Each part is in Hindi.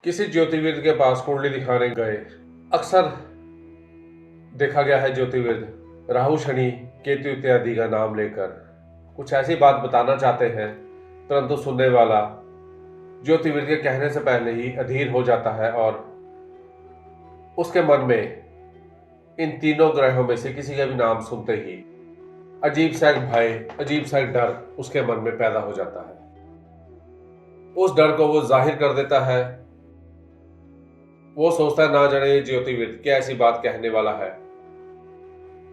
किसी ज्योतिर्विद के पास कुंडली दिखाने गए। अक्सर देखा गया है ज्योतिर्विद राहु, शनि, केतु इत्यादि का नाम लेकर कुछ ऐसी बात बताना चाहते हैं, परंतु सुनने वाला ज्योतिर्विद के कहने से पहले ही अधीर हो जाता है और उसके मन में इन तीनों ग्रहों में से किसी का भी नाम सुनते ही अजीब सा एक भय, अजीब सा एक डर उसके मन में पैदा हो जाता है। उस डर को वो जाहिर कर देता है। वो सोचता है ना जाने ये ज्योतिर्विद क्या ऐसी बात कहने वाला है,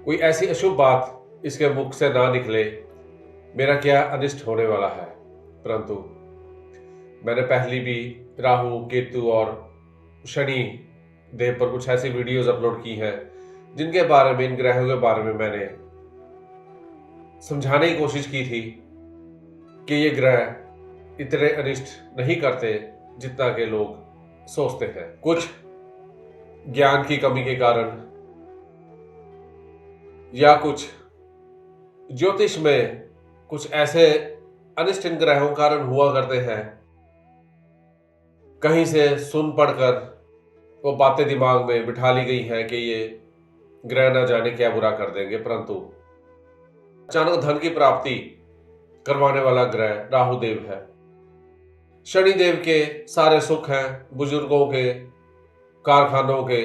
कोई ऐसी अशुभ बात इसके मुख से ना निकले, मेरा क्या अनिष्ट होने वाला है। परंतु मैंने पहले भी राहु, केतु और शनि देव पर कुछ ऐसी वीडियोस अपलोड की हैं जिनके बारे में, इन ग्रहों के बारे में मैंने समझाने की कोशिश की थी कि ये ग्रह इतने अनिष्ट नहीं करते जितना के लोग सोचते हैं। कुछ ज्ञान की कमी के कारण या कुछ ज्योतिष में कुछ ऐसे अनिष्ट इन ग्रहों कारण हुआ करते हैं। कहीं से सुन पढ़कर वो बातें दिमाग में बिठा ली गई हैं कि ये ग्रह ना जाने क्या बुरा कर देंगे, परंतु अचानक धन की प्राप्ति करवाने वाला ग्रह राहुदेव है। शनिदेव के सारे सुख हैं, बुजुर्गों के, कारखानों के,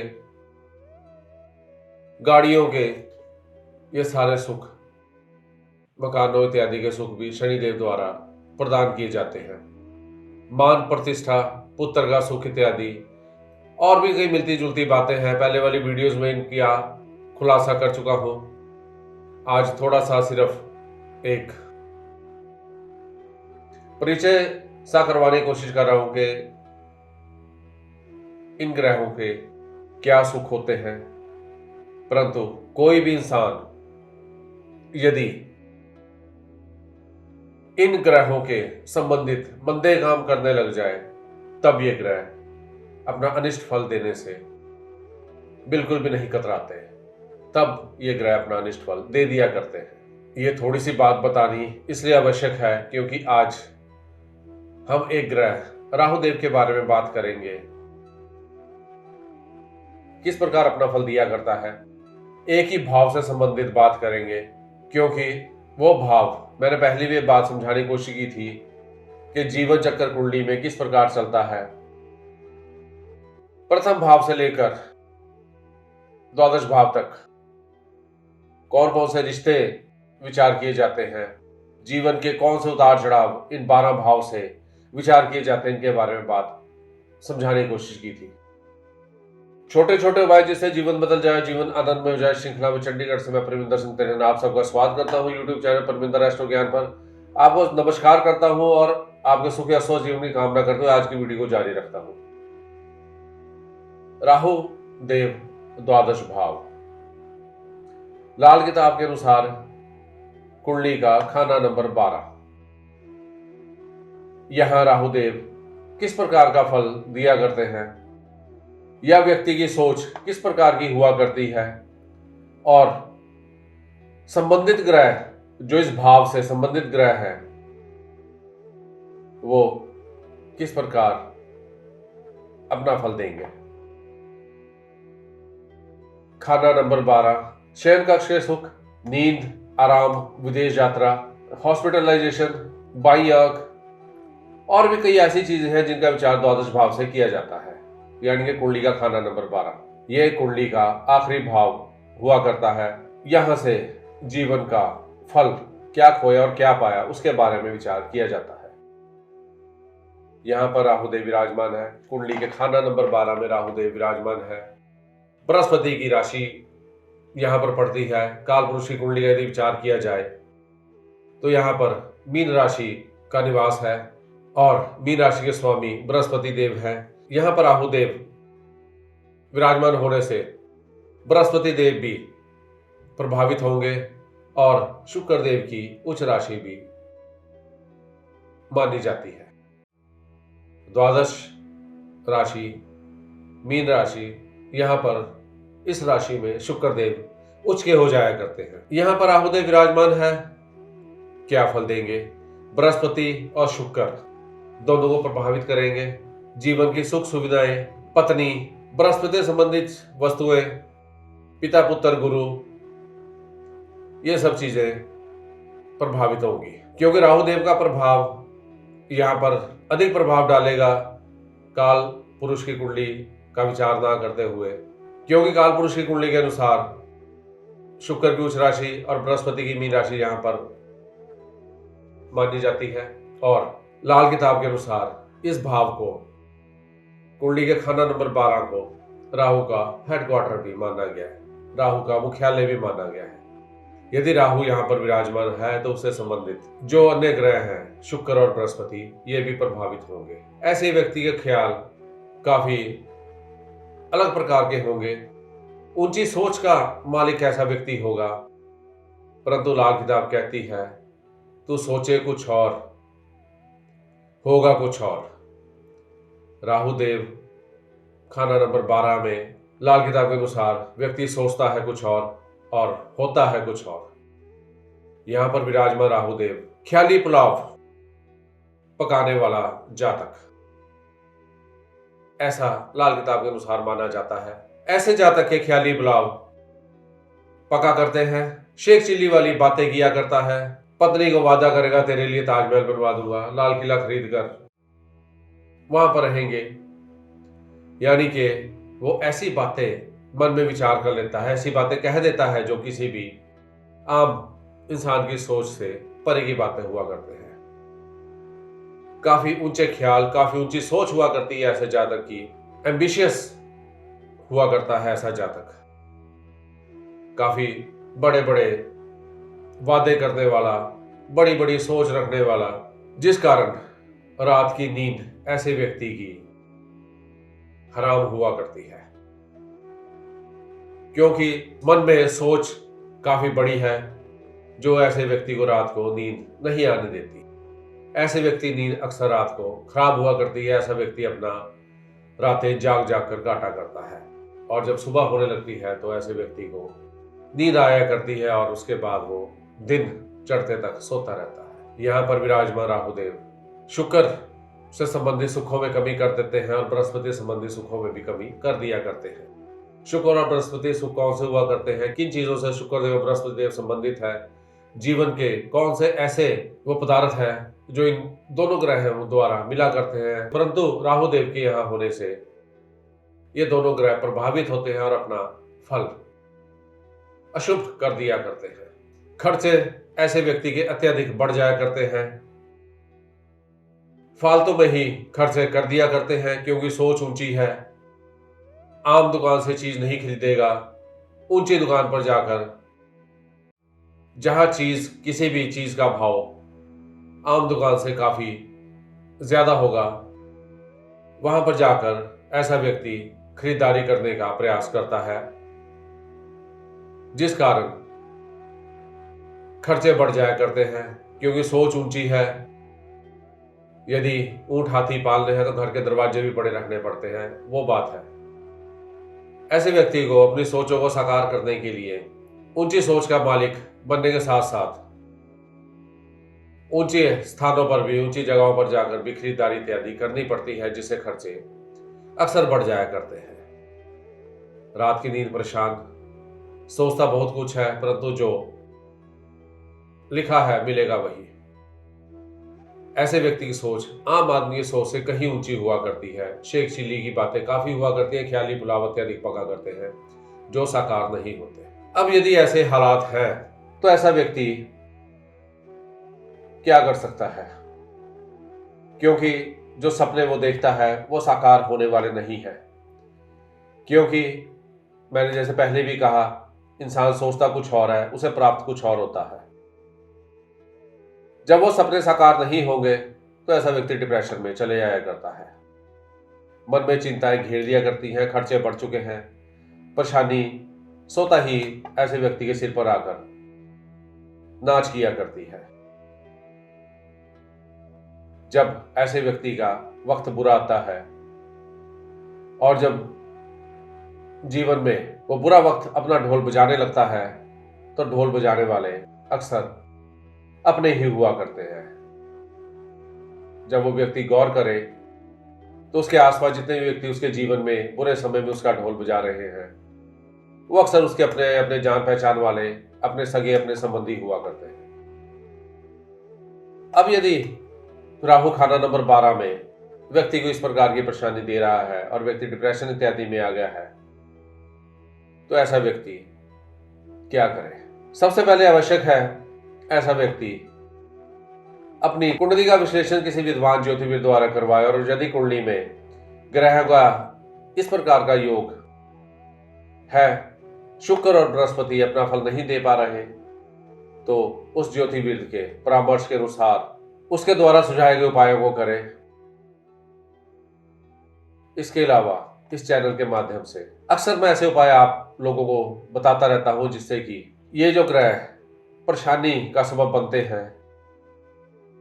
गाड़ियों के, ये सारे सुख, मकानों इत्यादि के सुख भी शनिदेव द्वारा प्रदान किए जाते हैं। मान प्रतिष्ठा, पुत्र का सुख इत्यादि और भी कई मिलती जुलती बातें हैं। पहले वाली वीडियोस में इनका खुलासा कर चुका हूं। आज थोड़ा सा सिर्फ एक परिचय सा करवाने की कोशिश कर रहा हूं कि इन ग्रहों के क्या सुख होते हैं। परंतु कोई भी इंसान यदि इन ग्रहों के संबंधित मंदे काम करने लग जाए, तब ये ग्रह अपना अनिष्ट फल देने से बिल्कुल भी नहीं कतराते। तब ये ग्रह अपना अनिष्ट फल दे दिया करते हैं। ये थोड़ी सी बात बतानी इसलिए आवश्यक है क्योंकि आज हम एक ग्रह राहुदेव के बारे में बात करेंगे, किस प्रकार अपना फल दिया करता है। एक ही भाव से संबंधित बात करेंगे क्योंकि वो भाव, मैंने पहले भी बात समझाने की कोशिश की थी कि जीवन चक्र कुंडली में किस प्रकार चलता है। प्रथम भाव से लेकर द्वादश भाव तक कौन कौन से रिश्ते विचार किए जाते हैं, जीवन के कौन से उतार चढ़ाव इन 12 भाव से विचार किए जाते हैं, इनके बारे में बात समझाने की कोशिश की थी। छोटे छोटे उपाय जिससे जीवन बदल जाए, जीवन आनंद में हो जाए, श्रृंखला में चंडीगढ़ से मैं परमिंदर सिंह तिरन आप सबका स्वागत करता हूं यूट्यूब चैनल परमिंदर एस्ट्रो ज्ञान पर। आपको नमस्कार करता हूं और आपके सुख या स्वस्थ जीवन की कामना करते हुए आज की वीडियो को जारी रखता हूं। राहु देव द्वादश भाव, लाल किताब के अनुसार कुंडली का खाना नंबर 12। यहां राहुदेव किस प्रकार का फल दिया करते हैं, या व्यक्ति की सोच किस प्रकार की हुआ करती है, और संबंधित ग्रह जो इस भाव से संबंधित ग्रह हैं वो किस प्रकार अपना फल देंगे। खाना नंबर 12, शयन कक्ष के सुख, नींद, आराम, विदेश यात्रा, हॉस्पिटलाइजेशन, बाई आंख और भी कई ऐसी चीजें हैं जिनका विचार द्वादश भाव से किया जाता है, यानी कि कुंडली का खाना नंबर 12। यह कुंडली का आखिरी भाव हुआ करता है। यहां से जीवन का फल क्या खोया और क्या पाया उसके बारे में विचार किया जाता है। यहां पर राहुदेव विराजमान है। कुंडली के खाना नंबर 12 में राहुदेव विराजमान है। बृहस्पति की राशि यहां पर पड़ती है। काल पुरुष की कुंडली का यदि विचार किया जाए तो यहां पर मीन राशि का निवास है और मीन राशि के स्वामी बृहस्पति देव है। यहां पर राहुदेव विराजमान होने से बृहस्पति देव भी प्रभावित होंगे और शुक्र देव की उच्च राशि भी मानी जाती है। द्वादश राशि मीन राशि, यहां पर इस राशि में शुक्र देव उच्च के हो जाया करते हैं। यहां पर राहुदेव विराजमान है। क्या फल देंगे? बृहस्पति और शुक्र दोनों को प्रभावित करेंगे। जीवन की सुख सुविधाएं, पत्नी, बृहस्पति संबंधित वस्तुएं, पिता पुत्र गुरु, ये सब चीजें प्रभावित होंगी, क्योंकि राहु देव का प्रभाव यहाँ पर अधिक प्रभाव डालेगा काल पुरुष की कुंडली का विचार ना करते हुए, क्योंकि काल पुरुष की कुंडली के अनुसार शुक्र की उच्च राशि और बृहस्पति की मीन राशि यहाँ पर मानी जाती है, और लाल किताब के अनुसार इस भाव को, कुंडली के खाना नंबर 12 को राहु का हेडक्वार्टर भी माना गया है, राहु का मुख्यालय भी माना गया है। यदि राहु यहाँ पर विराजमान है तो उससे संबंधित जो अन्य ग्रह हैं, शुक्र और बृहस्पति, ये भी प्रभावित होंगे। ऐसे व्यक्ति के ख्याल काफी अलग प्रकार के होंगे। ऊंची सोच का मालिक ऐसा व्यक्ति होगा, परंतु लाल किताब कहती है तू सोचे कुछ और, होगा कुछ और। राहु देव खाना नंबर 12 में लाल किताब के अनुसार व्यक्ति सोचता है कुछ और होता है कुछ और। यहां पर विराजमान राहु देव ख्याली पुलाव पकाने वाला जातक, ऐसा लाल किताब के अनुसार माना जाता है। ऐसे जातक के ख्याली पुलाव पका करते हैं, शेख चिल्ली वाली बातें किया करता है, पत्नी को वादा करेगा तेरे लिए ताजमहल बनवा दूंगा, लाल किला खरीद कर वहां पर रहेंगे। यानी कि वो ऐसी बातें मन में विचार कर लेता है, ऐसी बातें कह देता है जो किसी भी आम इंसान की सोच से परे की बातें हुआ करते हैं। काफी ऊंचे ख्याल, काफी ऊंची सोच हुआ करती है ऐसे जातक की, एम्बिशियस हुआ करता है ऐसा जातक, काफी बड़े बड़े वादे करने वाला, बड़ी बड़ी सोच रखने वाला, जिस कारण रात की नींद ऐसे व्यक्ति की हराम हुआ करती है, क्योंकि मन में सोच काफी बड़ी है जो ऐसे व्यक्ति को रात को नींद नहीं आने देती। ऐसे व्यक्ति नींद अक्सर रात को खराब हुआ करती है। ऐसा व्यक्ति अपना रातें जाग जाग कर काटा करता है, और जब सुबह होने लगती है तो ऐसे व्यक्ति को नींद आया करती है और उसके बाद वो दिन चढ़ते तक सोता रहता है। यहाँ पर विराजमान राहुदेव शुक्र से संबंधित सुखों में कमी कर देते हैं और बृहस्पति संबंधित सुखों में भी कमी कर दिया करते हैं। शुक्र और बृहस्पति सुख कौन से हुआ करते हैं, किन चीजों से शुक्र देव और बृहस्पति देव संबंधित है, जीवन के कौन से ऐसे वो पदार्थ है जो इन दोनों ग्रहों द्वारा मिला करते हैं, परंतु राहु देव के यहाँ होने से ये दोनों ग्रह प्रभावित होते हैं और अपना फल अशुभ कर दिया करते हैं। खर्चे ऐसे व्यक्ति के अत्यधिक बढ़ जाया करते हैं, फालतू में ही खर्चे कर दिया करते हैं, क्योंकि सोच ऊंची है। आम दुकान से चीज नहीं खरीदेगा, ऊंची दुकान पर जाकर, जहां चीज किसी भी चीज का भाव आम दुकान से काफी ज्यादा होगा, वहां पर जाकर ऐसा व्यक्ति खरीदारी करने का प्रयास करता है, जिस कारण खर्चे बढ़ जाया करते हैं, क्योंकि सोच ऊंची है। यदि ऊंट हाथी पालने हैं तो घर के दरवाजे भी बड़े रखने पड़ते हैं, वो बात है। ऐसे व्यक्ति को अपनी सोचों को साकार करने के लिए ऊंची सोच का मालिक बनने के साथ साथ ऊंचे स्थानों पर भी, ऊंची जगहों पर जाकर भी खरीदारी इत्यादि करनी पड़ती है, जिससे खर्चे अक्सर बढ़ जाया करते हैं। रात की नींद परेशान, सोचता बहुत कुछ है, परंतु जो लिखा है मिलेगा वही। ऐसे व्यक्ति की सोच आम आदमी की सोच से कहीं ऊंची हुआ करती है। शेख चिल्ली की बातें काफी हुआ करती है, ख्याली पुलाव अत्यधिक पका करते हैं जो साकार नहीं होते। अब यदि ऐसे हालात हैं तो ऐसा व्यक्ति क्या कर सकता है, क्योंकि जो सपने वो देखता है वो साकार होने वाले नहीं है। क्योंकि मैंने जैसे पहले भी कहा, इंसान सोचता कुछ और है, उसे प्राप्त कुछ और होता है। जब वो सपने साकार नहीं होंगे तो ऐसा व्यक्ति डिप्रेशन में चले जाया करता है, मन में चिंताएं घेर लिया करती हैं, खर्चे बढ़ चुके हैं, परेशानी सोता ही ऐसे व्यक्ति के सिर पर आकर नाच किया करती है। जब ऐसे व्यक्ति का वक्त बुरा आता है और जब जीवन में वो बुरा वक्त अपना ढोल बजाने लगता है, तो ढोल बजाने वाले अक्सर अपने ही हुआ करते हैं। जब वो व्यक्ति गौर करे तो उसके आसपास जितने भी व्यक्ति उसके जीवन में बुरे समय में उसका ढोल बजा रहे हैं वो अक्सर उसके अपने अपने जान पहचान वाले, अपने सगे, अपने संबंधी हुआ करते हैं। अब यदि राहु खाना नंबर 12 में व्यक्ति को इस प्रकार की परेशानी दे रहा है और व्यक्ति डिप्रेशन इत्यादि में आ गया है, तो ऐसा व्यक्ति क्या करे? सबसे पहले आवश्यक है ऐसा व्यक्ति अपनी कुंडली का विश्लेषण किसी विद्वान ज्योतिषविद द्वारा करवाए, और यदि कुंडली में ग्रह का इस प्रकार का योग है, शुक्र और बृहस्पति अपना फल नहीं दे पा रहे, तो उस ज्योतिषविद के परामर्श के अनुसार उसके द्वारा सुझाए गए उपायों को करें। इसके अलावा इस चैनल के माध्यम से अक्सर मैं ऐसे उपाय आप लोगों को बताता रहता हूं जिससे कि ये जो ग्रह परेशानी का सबब बनते हैं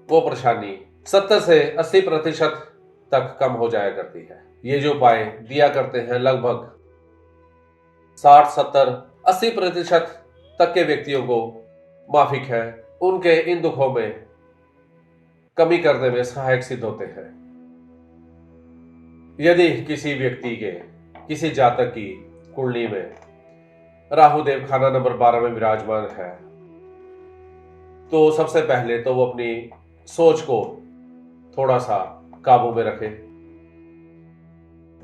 वो परेशानी 70 से 80% तक कम हो जाया करती है। ये जो उपाय दिया करते हैं लगभग 60, 70, 80% तक के व्यक्तियों को माफिक है, उनके इन दुखों में कमी करने में सहायक सिद्ध होते हैं। यदि किसी व्यक्ति के, किसी जातक की कुंडली में राहुदेव खाना नंबर 12 में विराजमान है, तो सबसे पहले तो वो अपनी सोच को थोड़ा सा काबू में रखे।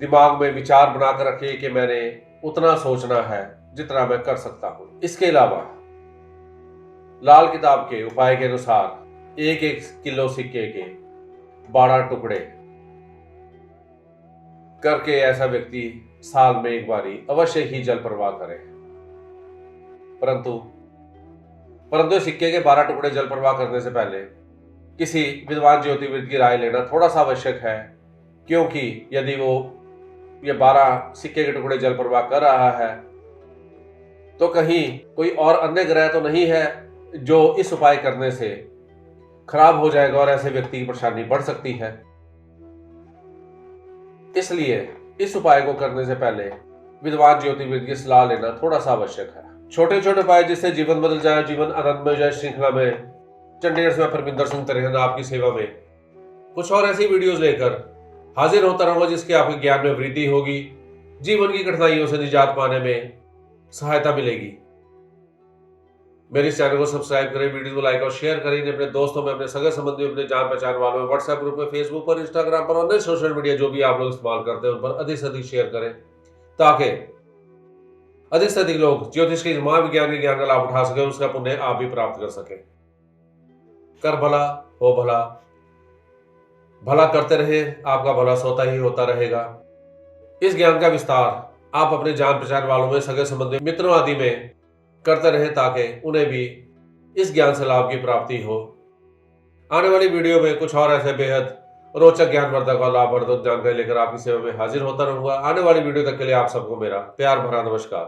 दिमाग में विचार बनाकर रखे कि मैंने उतना सोचना है जितना मैं कर सकता हूं। इसके अलावा लाल किताब के उपाय के अनुसार 1-1 किलो सिक्के के 12 टुकड़े करके ऐसा व्यक्ति साल में एक बारी अवश्य ही जल प्रवाह करे। परंतु सिक्के के 12 टुकड़े जल प्रवाह करने से पहले किसी विद्वान ज्योतिषविद की राय लेना थोड़ा सा आवश्यक है, क्योंकि यदि वो ये 12 सिक्के के टुकड़े जल प्रवाह कर रहा है तो कहीं कोई और अन्य ग्रह तो नहीं है जो इस उपाय करने से खराब हो जाएगा और ऐसे व्यक्ति की परेशानी बढ़ सकती है। इसलिए इस उपाय को करने से पहले विद्वान ज्योतिषविद की सलाह लेना थोड़ा सा आवश्यक है। छोटे छोटे उपाय जिससे जीवन बदल जाए, जीवन आनंदमय हो जाए श्रृंखला में चंडीगढ़ से मैं परमिंदर सिंह तरहेन आपकी सेवा में कुछ और ऐसी वीडियोस लेकर हाजिर होता रहूंगा जिसके आपके ज्ञान में वृद्धि होगी, जीवन की कठिनाइयों से निजात पाने में सहायता मिलेगी। मेरे इस चैनल को सब्सक्राइब करें, वीडियो को लाइक और शेयर करें, अपने दोस्तों में, अपने सगे संबंधियों, अपने जान पहचान वालों में, व्हाट्सएप ग्रुप में, फेसबुक पर, इंस्टाग्राम पर, अन्य सोशल मीडिया जो भी आप लोग इस्तेमाल करते हैं उन पर अधिक से अधिक शेयर करें, ताकि अधिक से अधिक लोग ज्योतिष के महाविज्ञान के ज्ञान का लाभ उठा सके, उसका पुण्य आप भी प्राप्त कर सके। कर भला हो भला, भला करते रहे, आपका भला स्वतः ही होता रहेगा। इस ज्ञान का विस्तार आप अपने जान पहचान वालों में, सगे संबंधी, मित्रों आदि में करते रहे ताकि उन्हें भी इस ज्ञान से लाभ की प्राप्ति हो। आने वाली वीडियो में कुछ और ऐसे बेहद रोचक ज्ञानवर्धक और लाभवर्धक जानकारी लेकर आपकी सेवा में हाजिर होता रहूंगा। आने वाली वीडियो तक के लिए आप सबको मेरा प्यार भरा नमस्कार।